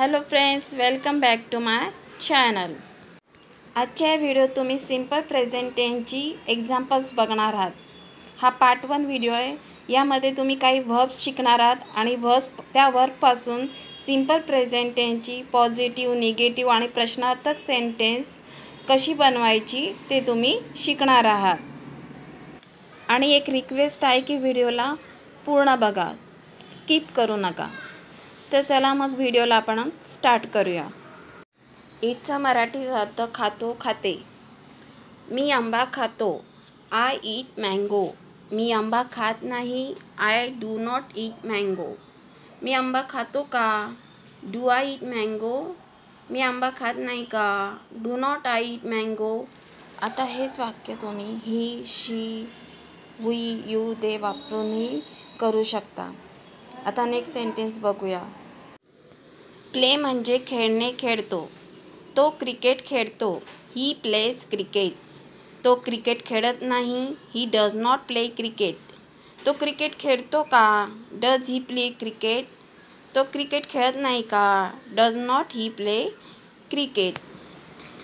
Hello friends, welcome back to my channel. आजच्या व्हिडिओत तुम्ही सिंपल प्रेझेंट टेन्सची एक्झाम्पल्स बघणार आहात। हा पार्ट 1 व्हिडिओ आहे। यामध्ये तुम्ही काही वर्ब्स शिकणार आहात आणि त्या वर्बपासून सिंपल प्रेझेंट टेन्सची पॉझिटिव्ह, निगेटिव्ह आणि प्रश्नार्थक सेंटेन्स कशी बनवायची ते तुम्ही शिकणार आहात। आणि एक रिक्वेस्ट आहे की व्हिडिओला पूर्ण बघा, स्किप करू नका। तर चला मग व्हिडिओला आपण स्टार्ट करूया। ईटचा मराठी अर्थ खातो, खाते। मी आंबा खातो, आय ईट मँगो। मी आंबा खात नाही, I do not eat mango. मी आंबा खातो का, डू आय ईट मँगो। मी आंबा खात नाही का, do not I eat mango. आता हेच वाक्य तुम्ही ही, शी, वी, यू, दे वापरूनही करू शकता। आता नेक्स्ट सेंटेन्स बघूया। प्ले म्हणजे खेळणे, खेळतो। तो क्रिकेट खेळतो, ही प्लेज क्रिकेट। तो क्रिकेट खेळत नाही, he does not play cricket. तो क्रिकेट खेळतो का, डज ही प्ले क्रिकेट। तो क्रिकेट खेळत नाही का, does not he play cricket.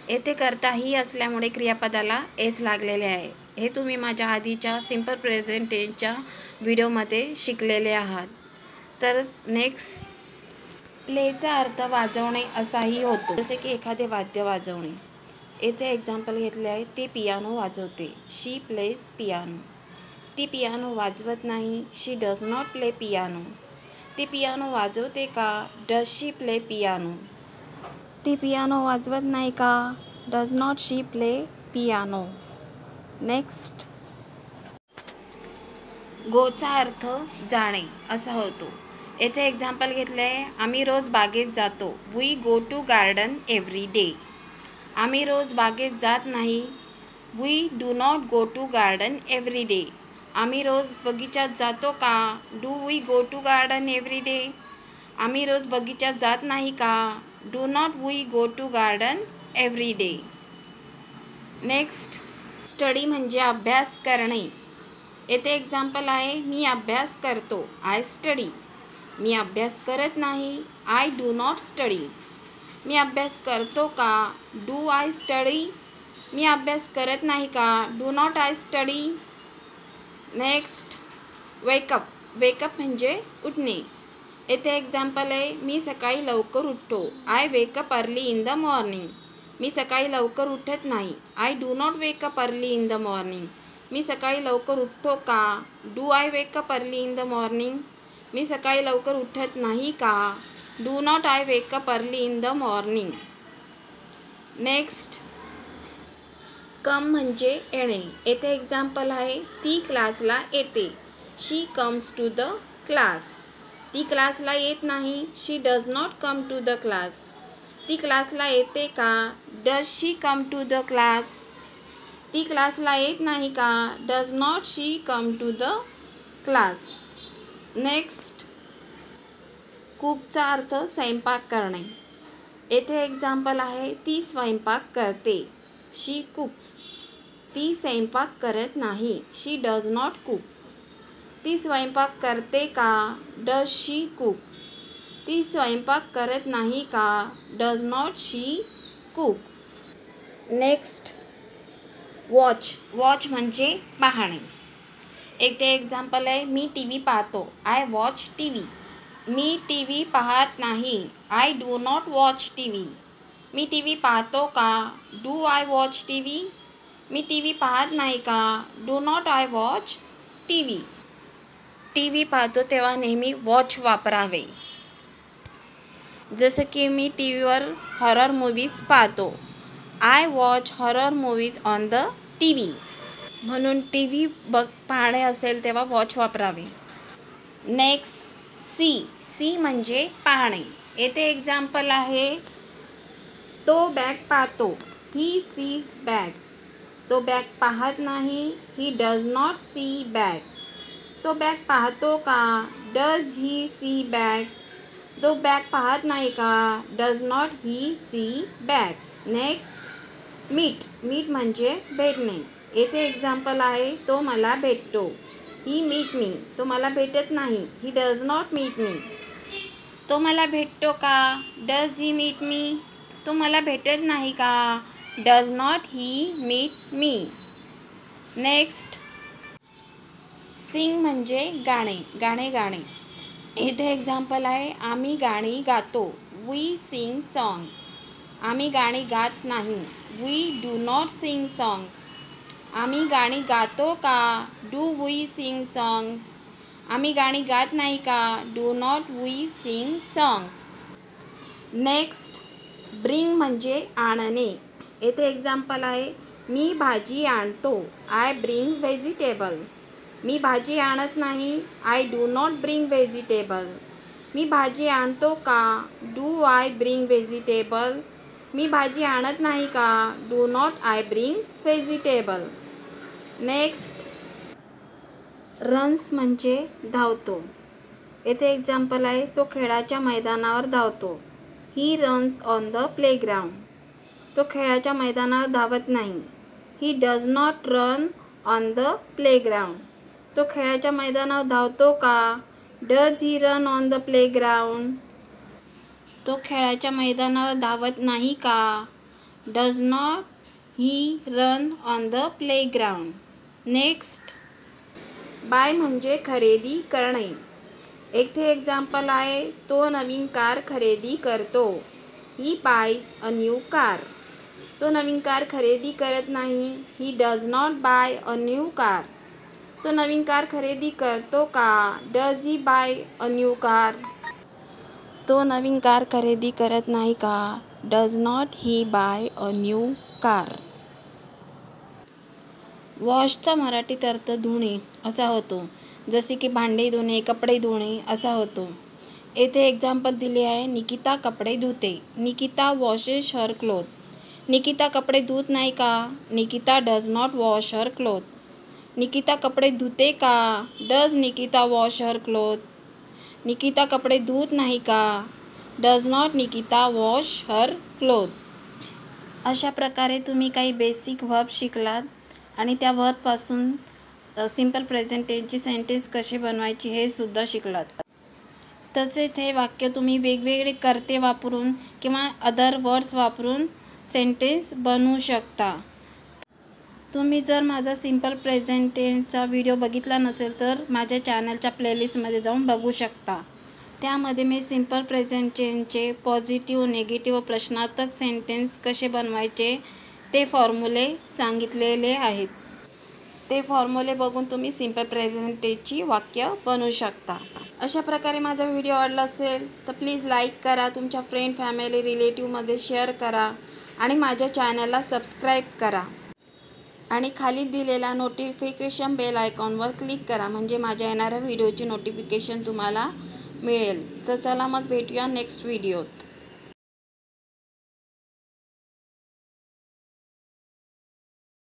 येथे करता ही असल्यामुळे क्रियापदाला एस लागलेले आहे। हे तुम्ही माझ्या आधीच्या सिंपल प्रेझेंट टेन्सच्या व्हिडिओमध्ये शिकलेले आहात। तर नेक्स्ट, प्लेचा अर्थ वाजवणे असाही होतो, जसे की एखादे वाद्य वाजवणे। येथे एक्झाम्पल घेतले आहे। ते पियानो वाजवते, शी प्लेज पियानो। ती पियानो वाजवत नाही, she does not play piano. ती पियानो वाजवते का, डज शी प्ले पियानो। ती पियानो वाजवत नाही का, does not she play piano. Next, गोचा अर्थ जाणे असा होतो। येथे एक्झाम्पल घेतले आहे। आम्ही रोज बागेत जातो, we go to garden every day. आम्ही रोज बागेत जात नाही, we do not go to garden every day. आम्ही रोज बगीचात जातो का, do we go to garden every day. आम्ही रोज बगीचात जात नाही का, do not we go to garden every day. Next, study म्हणजे अभ्यास करणे। येथे एक्झाम्पल आहे। मी अभ्यास करतो, आय स्टडी। मी अभ्यास करत नाही, आय डू नॉट स्टडी। मी अभ्यास करतो का, डू आय स्टडी। मी अभ्यास करत नाही का, do not I study. Next, wake up. Wake up म्हणजे उठणे। येथे एक्झाम्पल आहे। मी सकाळी लवकर उठतो, I wake up early in the morning. मी सकाळी लवकर उठत नाही, I do not wake up early in the morning. मी सकाळी लवकर उठतो का, do I wake up early in the morning. मी सकाळी लवकर उठत नाही का, do not I wake up early in the morning. Next, come म्हणजे येणे। येथे एक्झाम्पल आहे। ती क्लासला येते, she comes to the class. ती क्लासला येत नाही, she does not come to the class. ती क्लासला येते का, does she come to the class. ती क्लासला येत नाही का, does not she come to the class. Next, कुकचा अर्थ स्वयंपाक करणे। येथे एक्झाम्पल आहे। ती स्वयंपाक करते, शी कुक्स। ती स्वयंपाक करत नाही, शी डज नॉट कुक। ती स्वयंपाक करते का, डज शी कुक। ती स्वयंपाक करत नाही का, does not she cook. Next, watch. Watch म्हणजे पाहणे। येथे एक्झाम्पल आहे। मी टी व्ही पाहतो, I watch T V. Me T V पाहत नाही, I do not watch T V. Me T V पाहतो का, do I watch T V. Me T V पाहत नाही का, do not I watch T V. T V पाहतो तेव्हा नेहमी वॉच वापरावे। जसं की मी टी व्हीवर हॉरर मूव्हीज पाहतो, I watch horror movies on the T V. म्हणून टी व्ही पाहणे असेल तेव्हा वॉच वापरावे। Next, C. सी म्हणजे पाहणे। येथे एक्झाम्पल आहे। तो बॅग पाहतो, ही सीज बॅग। तो बॅग पाहत नाही, he does not see bag. तो बॅग पाहतो का, डज ही सी बॅग। तो बॅग पाहत नाही का, does not he see bag. Next, meet. Meet म्हणजे भेटणे। येथे एक्झाम्पल आहे। तो मला भेटतो, ही मीट मी। तो मला भेटत नाही, he does not meet me. तो मला भेटतो का? Does he meet me? तो मला भेटत नाही का? Does not he meet me? Next, sing म्हणजे गाणे, गाणे गाणे. इथे एक्झाम्पल आहे, आम्ही गाणी गातो. We sing songs. आम्ही गाणी गात नाही. We do not sing songs. आम्ही गाणी गातो का? Do we sing songs. आम्ही गाणी गात नाही का? Do not we sing songs. Next, bring म्हणजे आणणे. येथे एक्झाम्पल आहे, मी भाजी आणतो. I bring vegetable. मी भाजी आणत नाही. I do not bring vegetable. मी भाजी आणतो का? Do I bring vegetable. मी भाजी आणत नाही का? Do not I bring vegetable. Next, runs म्हणजे धावतो. येथे एक्झाम्पल आहे, तो खेळाच्या मैदानावर धावतो. He runs on the playground. तो खेळाच्या मैदानावर धावत नाही. He does not run on the playground. तो खेळाच्या मैदानावर धावतो का? Does he run on the playground. तो खेळाच्या मैदानावर धावत नाही का? Does not he run on the playground. Next, buy म्हणजे खरेदी करणे. येथे एक्झाम्पल आहे, तो नवीन कार खरेदी करतो. He buys a new car. तो नवीन कार खरेदी करत नाही. He does not buy a new car. तो नवीन कार खरेदी करतो का? Does he buy a new car. तो नवीन कार खरेदी करत नाही का? Does not he buy a new car. वॉशचा मराठीत अर्थ धुणे असा होतो, जसे की भांडे धुणे, कपडे धुणे असा होतो. येथे एक्झाम्पल दिले आहे, निकिता कपडे धुते. निकिता वॉशेस हर क्लोथ. निकिता कपडे धुत नाही का? Nikita does not wash her cloth. Nikita कपडे धुते का? Does Nikita wash her cloth. Nikita कपडे धुत नाही का? Does not Nikita wash her cloth. अशा प्रकारे तुम्ही काही बेसिक वर्ब शिकलात आणि त्या वर्बपासून सिम्पल प्रेझेंट टेन्सची सेंटेन्स कशी बनवायची हे सुद्धा शिकलात. तसेच हे वाक्य तुम्ही वेगवेगळे कर्ते वापरून किंवा अदर वर्ड्स वापरून सेंटेन्स बनवू शकता. तुम्ही जर माझा सिम्पल प्रेझेंट टेन्सचा व्हिडिओ बघितला नसेल तर माझ्या चॅनलच्या प्लेलिस्टमध्ये जाऊन बघू शकता. त्यामध्ये मी सिम्पल प्रेझेंट टेन्सचे पॉझिटिव्ह, निगेटिव्ह, प्रश्नार्थक सेंटेन्स कसे बनवायचे ते फॉर्म्युले सांगितलेले आहेत. ते फॉर्म्युले बघून तुम्ही सिम्पल प्रेझेंट टेन्सची वाक्य बनवू शकता. अशा प्रकारे माझा व्हिडिओ आवडला असेल तर प्लीज लाईक करा, तुमच्या फ्रेंड, फॅमिली, रिलेटिव्हमध्ये शेअर करा आणि माझ्या चॅनलला सबस्क्राईब करा. आणि खाली दिलेला नोटिफिकेशन बेल आयकॉनवर क्लिक करा, म्हणजे माझ्या येणाऱ्या व्हिडिओची नोटिफिकेशन तुम्हाला मिळेल. तर चला मग भेटूया नेक्स्ट व्हिडिओत.